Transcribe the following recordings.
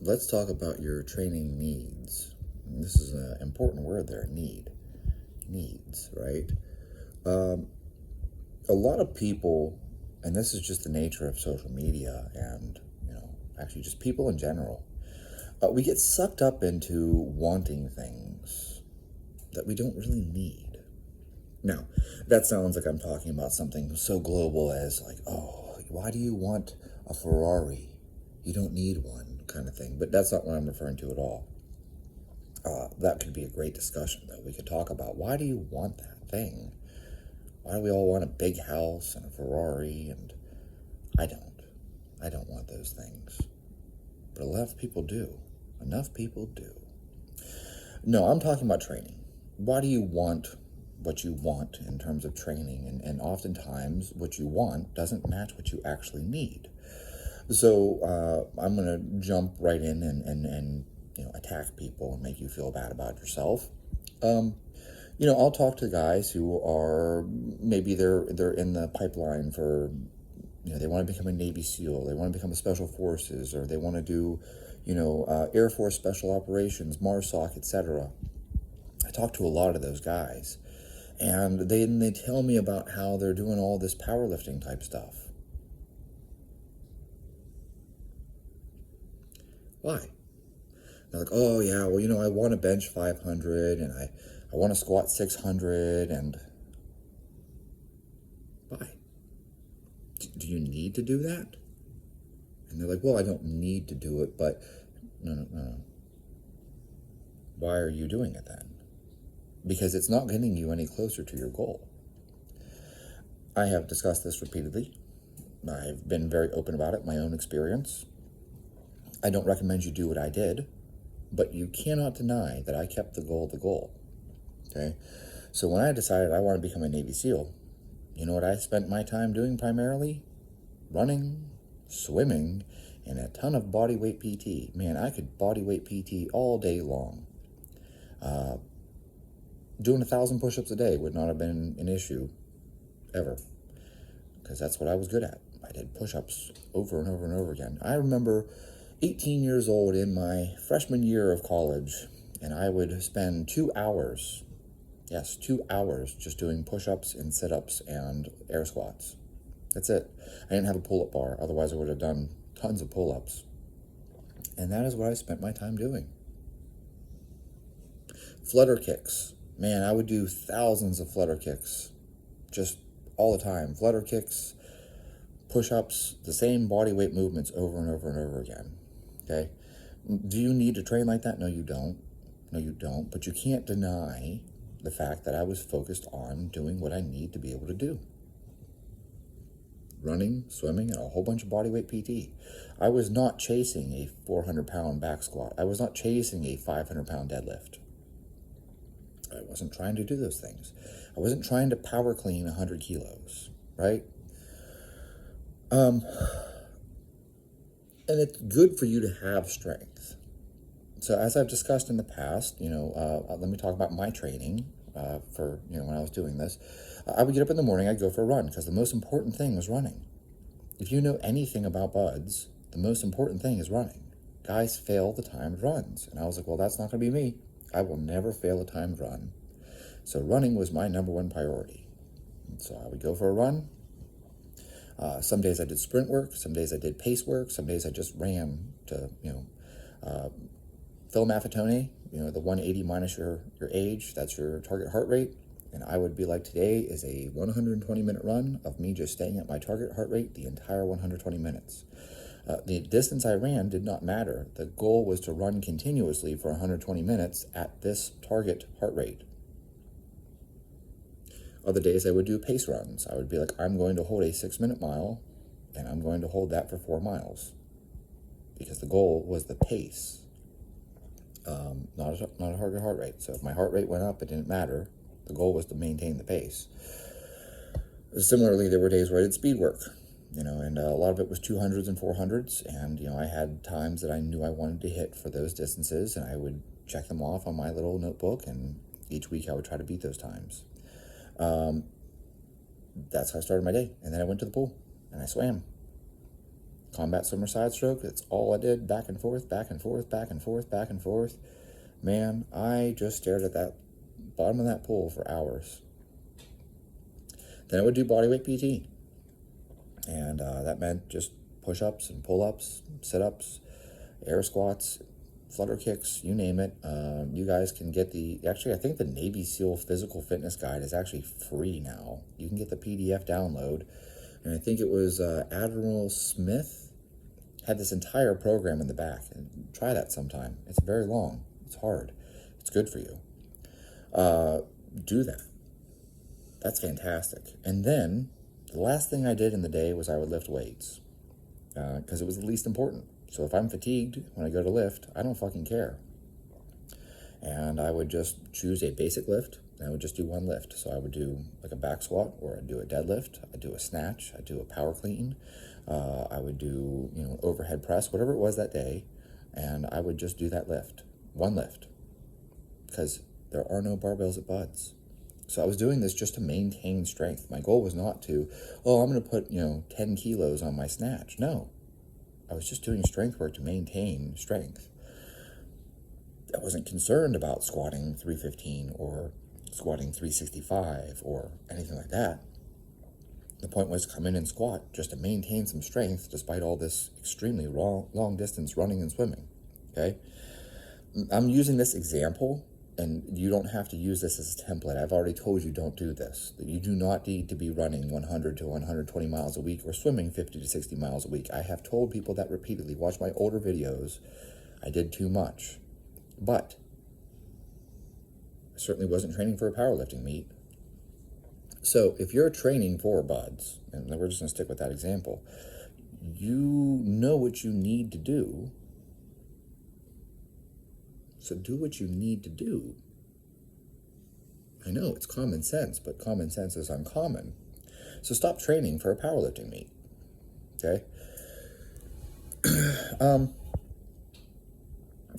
let's talk about your training needs. And this is an important word there, needs, right? Um, a lot of people, and this is just the nature of social media and, actually just people in general, we get sucked up into wanting things that we don't really need. Now, that sounds like I'm talking about something so global as like, oh, why do you want a Ferrari? You don't need one, kind of thing. But that's not what I'm referring to at all. That could be a great discussion, though. We could talk about why do you want that thing? Why do we all want a big house and a Ferrari? And I don't. I don't want those things. But a lot of people do. Enough people do. No, I'm talking about training. Why do you want what you want in terms of training? And oftentimes, what you want doesn't match what you actually need. So I'm going to jump right in and attack people and make you feel bad about yourself. I'll talk to guys who are maybe they're in the pipeline for, they want to become a Navy SEAL, they want to become a Special Forces, or they want to do, Air Force Special Operations, MARSOC, etc. I talk to a lot of those guys, and they tell me about how they're doing all this powerlifting type stuff. Why? They're like, oh yeah, well, I want to bench 500 and I want to squat 600, and why? Do you need to do that? And they're like, well, I don't need to do it, but no. Why are you doing it then? Because it's not getting you any closer to your goal. I have discussed this repeatedly. I've been very open about it, my own experience. I don't recommend you do what I did, but you cannot deny that I kept the goal. Okay? So when I decided I want to become a Navy SEAL, you know what I spent my time doing primarily? Running, swimming, and a ton of bodyweight PT. Man, I could bodyweight PT all day long. Doing 1,000 push-ups a day would not have been an issue ever, because that's what I was good at. I did push-ups over and over and over again. I remember 18 years old in my freshman year of college, and I would spend 2 hours, yes, 2 hours just doing push-ups and sit-ups and air squats. That's it. I didn't have a pull-up bar, otherwise I would have done tons of pull-ups. And that is what I spent my time doing. Flutter kicks. Man, I would do thousands of flutter kicks just all the time. Flutter kicks, push-ups, the same body weight movements over and over and over again. Okay? Do you need to train like that? No, you don't. No, you don't. But you can't deny the fact that I was focused on doing what I need to be able to do. Running, swimming, and a whole bunch of bodyweight PT. I was not chasing a 400-pound back squat. I was not chasing a 500-pound deadlift. I wasn't trying to do those things. I wasn't trying to power clean 100 kilos, right? And it's good for you to have strength. So as I've discussed in the past, let me talk about my training for, when I was doing this. I would get up in the morning, I'd go for a run, because the most important thing was running. If you know anything about BUD/S, the most important thing is running. Guys fail the timed runs. And I was like, well, that's not going to be me. I will never fail a timed run. So running was my number one priority. And so I would go for a run. Some days I did sprint work. Some days I did pace work. Some days I just ran to, Phil Maffetone, the 180 minus your age. That's your target heart rate. And I would be like, today is a 120-minute run of me just staying at my target heart rate the entire 120 minutes. The distance I ran did not matter. The goal was to run continuously for 120 minutes at this target heart rate. Other days I would do pace runs. I would be like, I'm going to hold a 6-minute mile, and I'm going to hold that for 4 miles. Because the goal was the pace, not a target heart rate. So if my heart rate went up, it didn't matter. The goal was to maintain the pace. Similarly, there were days where I did speed work, and a lot of it was 200s and 400s. And, I had times that I knew I wanted to hit for those distances, and I would check them off on my little notebook, and each week I would try to beat those times. That's how I started my day. And then I went to the pool and I swam. Combat swimmer side stroke, that's all I did, back and forth, back and forth, back and forth, back and forth. Man, I just stared at that bottom of that pool for hours. Then I would do bodyweight PT. And that meant just push-ups and pull-ups, sit-ups, air squats, flutter kicks, you name it. You guys can get actually, I think the Navy SEAL Physical Fitness Guide is actually free now. You can get the PDF download. And I think it was Admiral Smith had this entire program in the back. And try that sometime. It's very long. It's hard. It's good for you. Do that. That's fantastic. And then the last thing I did in the day was I would lift weights because it was the least important. So if I'm fatigued when I go to lift, I don't fucking care. And I would just choose a basic lift, and I would just do one lift. So I would do like a back squat, or I'd do a deadlift, I'd do a snatch, I'd do a power clean, I would do, overhead press, whatever it was that day, and I would just do that lift, one lift, because there are no barbells at Buds. So I was doing this just to maintain strength. My goal was not to, I'm going to put, 10 kilos on my snatch. No, I was just doing strength work to maintain strength. I wasn't concerned about squatting 315 or squatting 365 or anything like that. The point was come in and squat just to maintain some strength despite all this extremely long distance running and swimming. Okay? I'm using this example, and you don't have to use this as a template. I've already told you don't do this. You do not need to be running 100 to 120 miles a week or swimming 50 to 60 miles a week. I have told people that repeatedly. Watch my older videos. I did too much. But I certainly wasn't training for a powerlifting meet. So if you're training for Buds, and we're just going to stick with that example, you know what you need to do. So do what you need to do. I know it's common sense, but common sense is uncommon. So stop training for a powerlifting meet. Okay?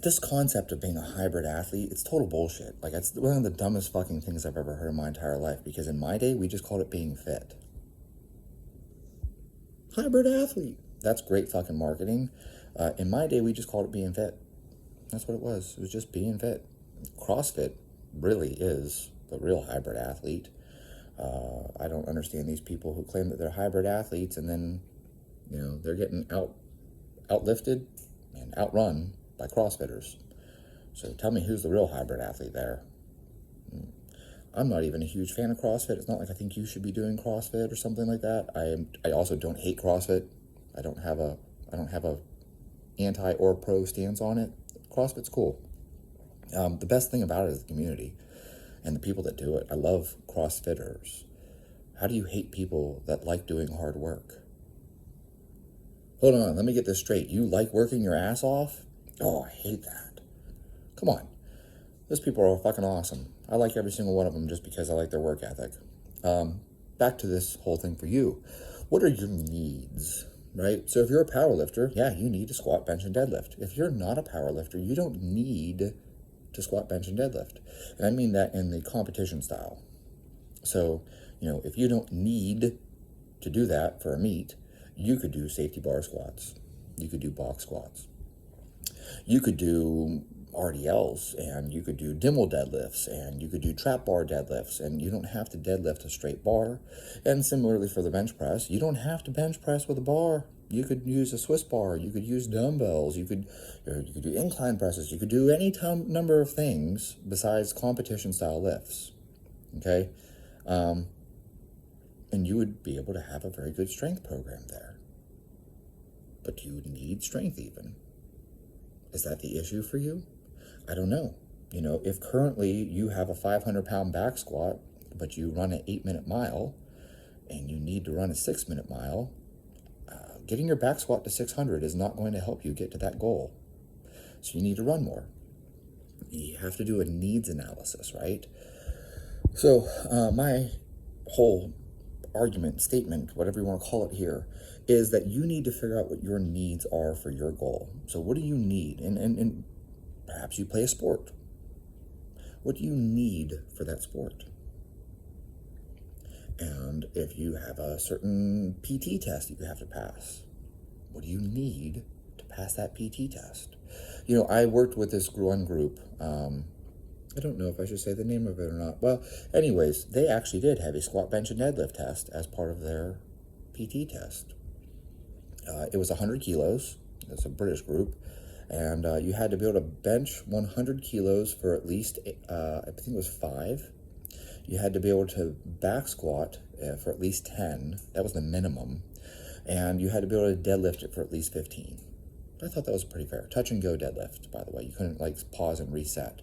This concept of being a hybrid athlete, it's total bullshit. Like, it's one of the dumbest fucking things I've ever heard in my entire life, because in my day, we just called it being fit. Hybrid athlete. That's great fucking marketing. In my day, we just called it being fit. That's what it was. It was just being fit. CrossFit really is the real hybrid athlete. I don't understand these people who claim that they're hybrid athletes and then, they're getting outlifted and outrun by CrossFitters. So tell me who's the real hybrid athlete there. I'm not even a huge fan of CrossFit. It's not like I think you should be doing CrossFit or something like that. I also don't hate CrossFit. I don't have a anti or pro stance on it. CrossFit's cool. The best thing about it is the community and the people that do it. I love CrossFitters. How do you hate people that like doing hard work? Hold on, let me get this straight. You like working your ass off? Oh, I hate that. Come on. Those people are fucking awesome. I like every single one of them just because I like their work ethic. Back to this whole thing for you. What are your needs, right? So if you're a power lifter, yeah, you need to squat, bench, and deadlift. If you're not a power lifter, you don't need to squat, bench, and deadlift. And I mean that in the competition style. So, if you don't need to do that for a meet, you could do safety bar squats. You could do box squats. You could do RDLs, and you could do Dimmel deadlifts, and you could do trap bar deadlifts, and you don't have to deadlift a straight bar. And similarly for the bench press, you don't have to bench press with a bar. You could use a Swiss bar, you could use dumbbells, you could do incline presses, you could do any number of things besides competition style lifts. Okay? And you would be able to have a very good strength program there. But do you need strength even? Is that the issue for you? I don't know. If currently you have a 500-pound back squat, but you run an 8-minute mile, and you need to run a 6-minute mile, getting your back squat to 600 is not going to help you get to that goal. So you need to run more. You have to do a needs analysis, right? So my whole argument, statement, whatever you want to call it here, is that you need to figure out what your needs are for your goal. So what do you need? And perhaps you play a sport. What do you need for that sport? And if you have a certain PT test you have to pass, What do you need to pass that PT test? You know, I worked with this one group. I don't know if I should say the name of it or not. Well, anyways, they actually did have a squat, bench, and deadlift test as part of their PT test. It was 100 kilos. It's a British group. And you had to be able to bench 100 kilos for at least, I think it was 5. You had to be able to back squat for at least 10. That was the minimum. And you had to be able to deadlift it for at least 15. I thought that was pretty fair. Touch and go deadlift, by the way. You couldn't like pause and reset.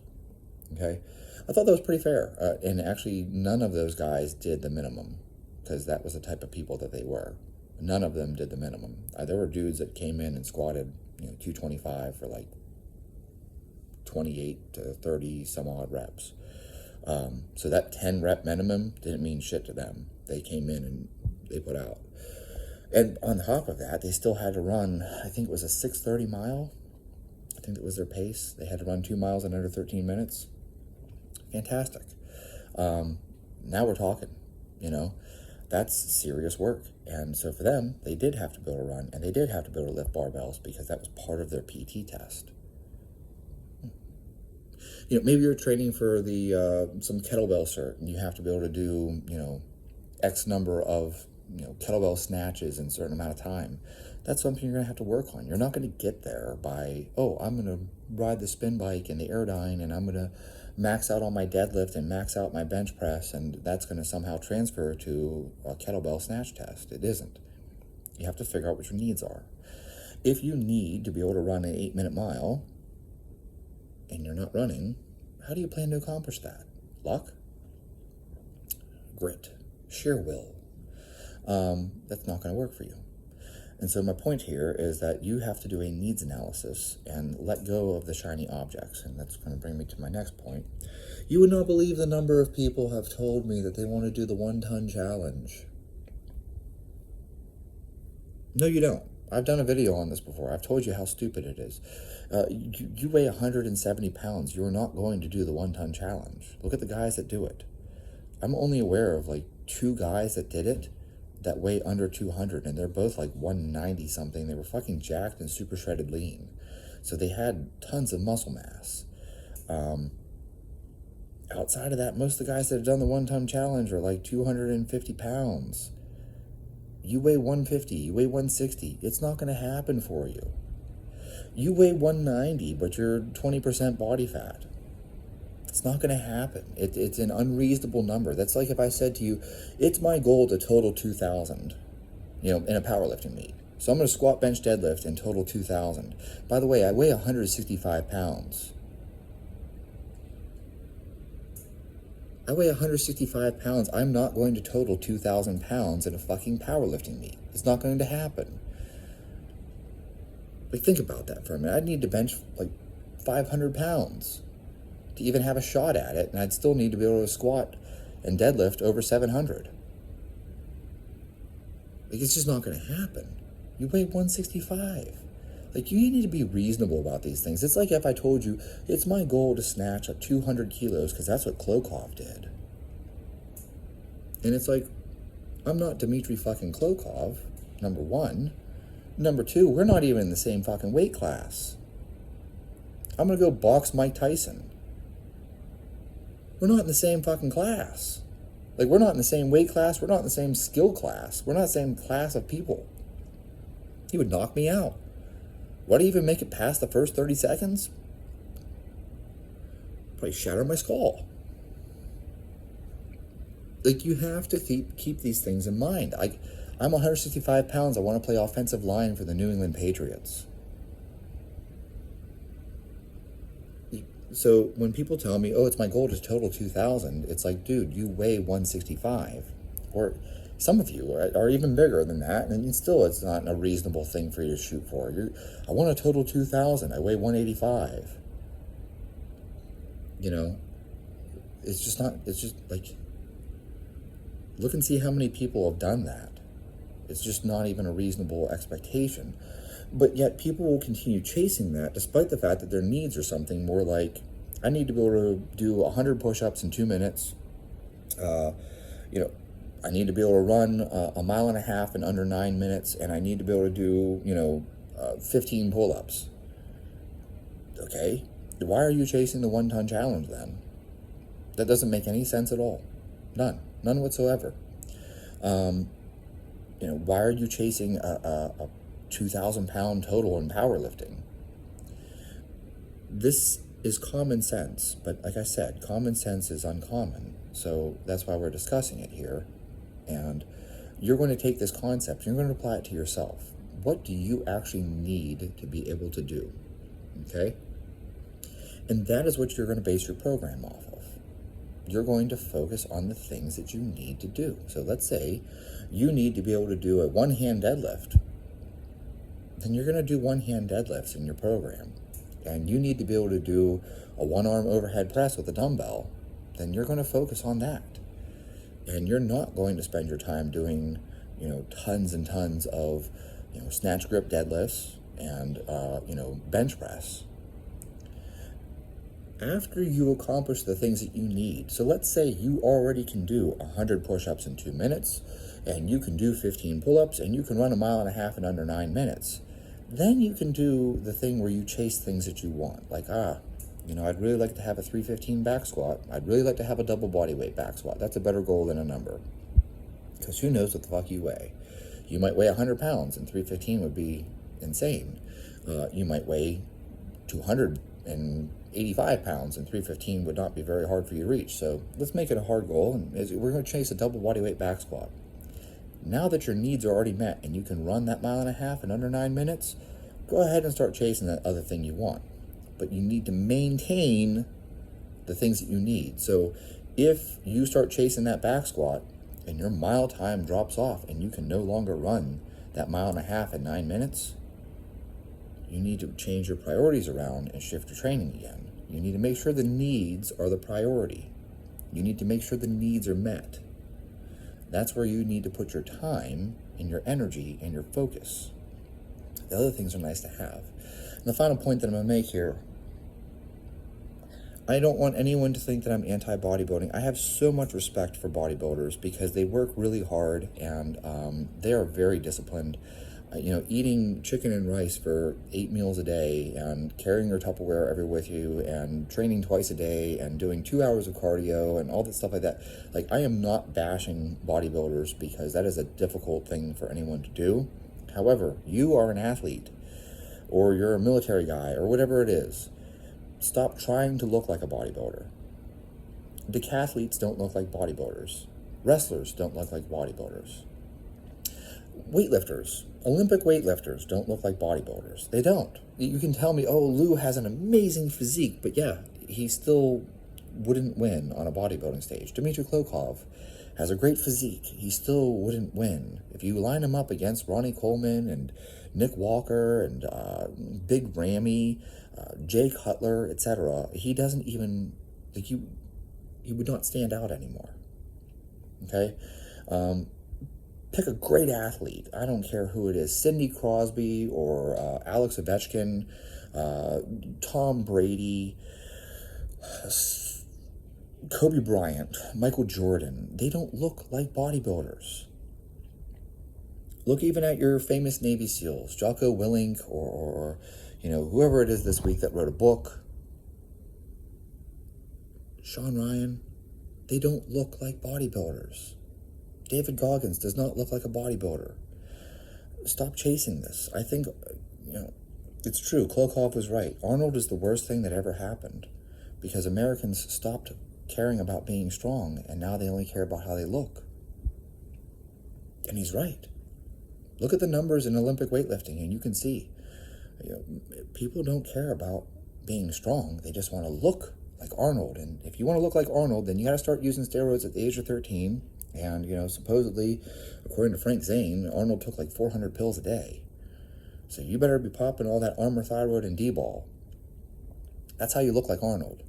Okay? I thought that was pretty fair. And actually, none of those guys did the minimum because that was the type of people that they were. None of them did the minimum. There were dudes that came in and squatted, 225 for like 28 to 30 some odd reps. So that 10 rep minimum didn't mean shit to them. They came in and they put out. And on top of that, they still had to run, I think it was a 6:30 mile. I think that was their pace. They had to run 2 miles in under 13 minutes. Fantastic. Now we're talking, that's serious work. And so for them, they did have to be able to run, and they did have to be able to lift barbells because that was part of their PT test. Maybe you're training for the some kettlebell cert, and you have to be able to do, X number of, kettlebell snatches in a certain amount of time. That's something you're going to have to work on. You're not going to get there by, I'm going to ride the spin bike and the Airdyne, and I'm going to max out on my deadlift and max out my bench press, and that's going to somehow transfer to a kettlebell snatch test. It isn't. You have to figure out what your needs are. If you need to be able to run an 8-minute mile and you're not running, how do you plan to accomplish that? Luck? Grit? Sheer will? That's not going to work for you. And so my point here is that you have to do a needs analysis and let go of the shiny objects. And that's going to bring me to my next point. You would not believe the number of people have told me that they want to do the 1-ton challenge. No, you don't. I've done a video on this before. I've told you how stupid it is. You weigh 170 pounds. You're not going to do the 1-ton challenge. Look at the guys that do it. I'm only aware of like 2 guys that did it that weigh under 200, and they're both like 190 something. They were fucking jacked and super shredded lean. So they had tons of muscle mass. Outside of that, most of the guys that have done the 1-ton challenge are like 250 pounds. You weigh 150, you weigh 160. It's not going to happen for you. You weigh 190, but you're 20% body fat. It's not going to happen. It's an unreasonable number. That's like if I said to you, it's my goal to total 2,000, in a powerlifting meet. So I'm going to squat, bench, deadlift and total 2,000. By the way, I weigh 165 pounds. I weigh 165 pounds. I'm not going to total 2,000 pounds in a fucking powerlifting meet. It's not going to happen. Like, think about that for a minute. I'd need to bench like 500 pounds to even have a shot at it, and I'd still need to be able to squat and deadlift over 700. Like, it's just not going to happen. You weigh 165. Like, you need to be reasonable about these things. It's like if I told you, it's my goal to snatch up 200 kilos, because that's what Klokov did. And it's like, I'm not Dmitry fucking Klokov, number one. Number two, we're not even in the same fucking weight class. I'm going to go box Mike Tyson. We're not in the same fucking class. Like, we're not in the same weight class. We're not in the same skill class. We're not the same class of people. He would knock me out. Would I even make it past the first 30 seconds? Probably shatter my skull. Like, you have to keep these things in mind. I'm 165 pounds. I want to play offensive line for the New England Patriots. So when people tell me, it's my goal to total 2,000, it's like, dude, you weigh 165. Or some of you are even bigger than that, and still it's not a reasonable thing for you to shoot for. I want to total 2,000. I weigh 185. It's just like, look and see how many people have done that. It's just not even a reasonable expectation. But yet people will continue chasing that despite the fact that their needs are something more like, I need to be able to do 100 push-ups in 2 minutes, I need to be able to run a mile and a half in under 9 minutes, and I need to be able to do, 15 pull-ups. Okay, why are you chasing the 1-ton challenge then? That doesn't make any sense at all. None whatsoever. Why are you chasing a 2,000-pound total in powerlifting? This is common sense, but like I said, common sense is uncommon. So that's why we're discussing it here. And you're going to take this concept, you're going to apply it to yourself. What do you actually need to be able to do? Okay? And that is what you're going to base your program off of. You're going to focus on the things that you need to do. So let's say you need to be able to do a one-hand deadlift. Then you're going to do one-hand deadlifts in your program. And you need to be able to do a one-arm overhead press with a dumbbell. Then you're going to focus on that. And you're not going to spend your time doing, tons and tons of, snatch grip deadlifts and, bench press. After you accomplish the things that you need, so let's say you already can do 100 push-ups in 2 minutes, and you can do 15 pull-ups, and you can run a mile and a half in under 9 minutes. Then you can do the thing where you chase things that you want. Like, I'd really like to have a 315 back squat. I'd really like to have a double body weight back squat. That's a better goal than a number. Because who knows what the fuck you weigh. You might weigh 100 pounds, and 315 would be insane. You might weigh 285 pounds, and 315 would not be very hard for you to reach. So let's make it a hard goal, and we're going to chase a double body weight back squat. Now that your needs are already met and you can run that mile and a half in under 9 minutes, go ahead and start chasing that other thing you want. But you need to maintain the things that you need. So if you start chasing that back squat and your mile time drops off and you can no longer run that mile and a half in 9 minutes, you need to change your priorities around and shift your training again. You need to make sure the needs are the priority. You need to make sure the needs are met. That's where you need to put your time and your energy and your focus. The other things are nice to have. And the final point that I'm going to make here, I don't want anyone to think that I'm anti-bodybuilding. I have so much respect for bodybuilders because they work really hard and they are very disciplined. Eating chicken and rice for 8 meals a day and carrying your Tupperware everywhere with you and training twice a day and doing 2 hours of cardio and all that stuff like that. Like, I am not bashing bodybuilders because that is a difficult thing for anyone to do. However, you are an athlete or you're a military guy or whatever it is. Stop trying to look like a bodybuilder. Decathletes don't look like bodybuilders. Wrestlers don't look like bodybuilders. Weightlifters, Olympic weightlifters don't look like bodybuilders. They don't. You can tell me, oh, Lou has an amazing physique, but yeah, he still wouldn't win on a bodybuilding stage. Dmitry Klokov has a great physique. He still wouldn't win. If you line him up against Ronnie Coleman and Nick Walker and Big Ramy, Jay Cutler, etc., he doesn't even, he would not stand out anymore. Okay? Pick a great athlete. I don't care who it is. Sidney Crosby or Alex Ovechkin, Tom Brady, Kobe Bryant, Michael Jordan. They don't look like bodybuilders. Look even at your famous Navy SEALs, Jocko Willink or whoever it is this week that wrote a book. Sean Ryan. They don't look like bodybuilders. David Goggins does not look like a bodybuilder. Stop chasing this. I think, it's true. Klokov was right. Arnold is the worst thing that ever happened because Americans stopped caring about being strong and now they only care about how they look. And he's right. Look at the numbers in Olympic weightlifting and you can see, people don't care about being strong. They just want to look like Arnold. And if you want to look like Arnold, then you got to start using steroids at the age of 13. And, supposedly, according to Frank Zane, Arnold took like 400 pills a day. So you better be popping all that Armour Thyroid and D-ball. That's how you look like Arnold.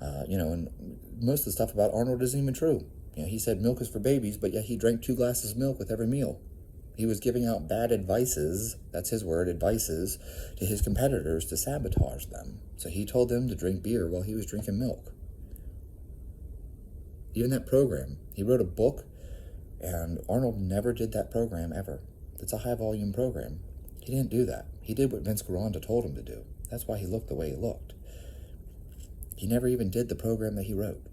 And most of the stuff about Arnold isn't even true. He said milk is for babies, but yet he drank 2 glasses of milk with every meal. He was giving out bad advices, that's his word, advices, to his competitors to sabotage them. So he told them to drink beer while he was drinking milk. Even that program, he wrote a book And Arnold never did that program ever. It's a high volume program. He didn't do that. He did what Vince Gironda told him to do. That's why he looked the way he looked. He never even did the program that he wrote.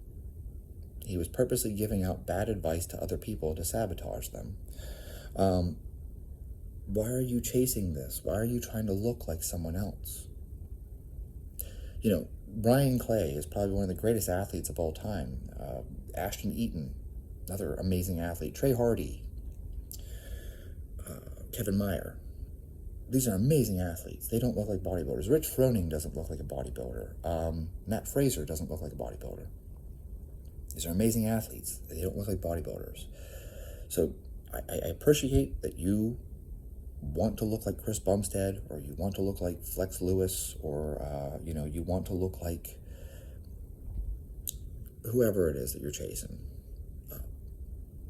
He was purposely giving out bad advice to other people to sabotage them. Why are you chasing this? Why are you trying to look like someone else? You know, Brian Clay is probably one of the greatest athletes of all time. Ashton Eaton, another amazing athlete. Trey Hardy, Kevin Meyer. These are amazing athletes. They don't look like bodybuilders. Rich Froning doesn't look like a bodybuilder. Matt Fraser doesn't look like a bodybuilder. These are amazing athletes. They don't look like bodybuilders. So I appreciate that you want to look like Chris Bumstead, or you want to look like Flex Lewis, or you want to look like whoever it is that you're chasing.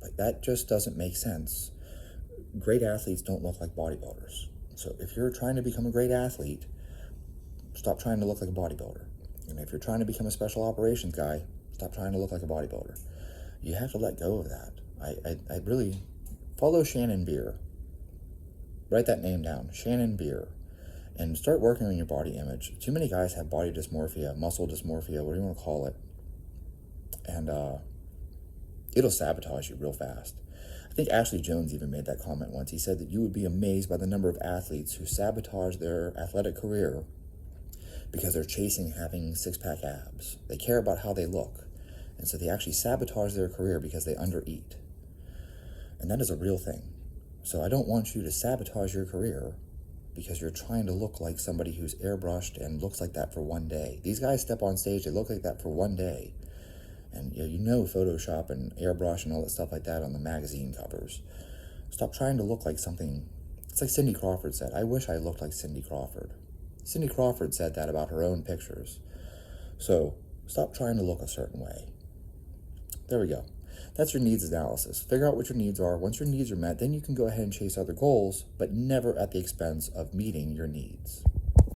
Like, that just doesn't make sense. Great athletes don't look like bodybuilders. So if you're trying to become a great athlete, stop trying to look like a bodybuilder. And if you're trying to become a special operations guy, stop trying to look like a bodybuilder. You have to let go of that. I really follow Shannon Beer. Write that name down, Shannon Beer, and start working on your body image. Too many guys have body dysmorphia, muscle dysmorphia, whatever you want to call it, and it'll sabotage you real fast. I think Ashley Jones even made that comment once. He said that you would be amazed by the number of athletes who sabotage their athletic career because they're chasing having six-pack abs. They care about how they look, and so they actually sabotage their career because they undereat. And that is a real thing. So I don't want you to sabotage your career because you're trying to look like somebody who's airbrushed and looks like that for one day. These guys step on stage, they look like that for one day. And you know Photoshop and airbrush and all that stuff like that on the magazine covers. Stop trying to look like something. It's like Cindy Crawford said, I wish I looked like Cindy Crawford. Cindy Crawford said that about her own pictures. So stop trying to look a certain way. There we go. That's your needs analysis. Figure out what your needs are. Once your needs are met, then you can go ahead and chase other goals, but never at the expense of meeting your needs.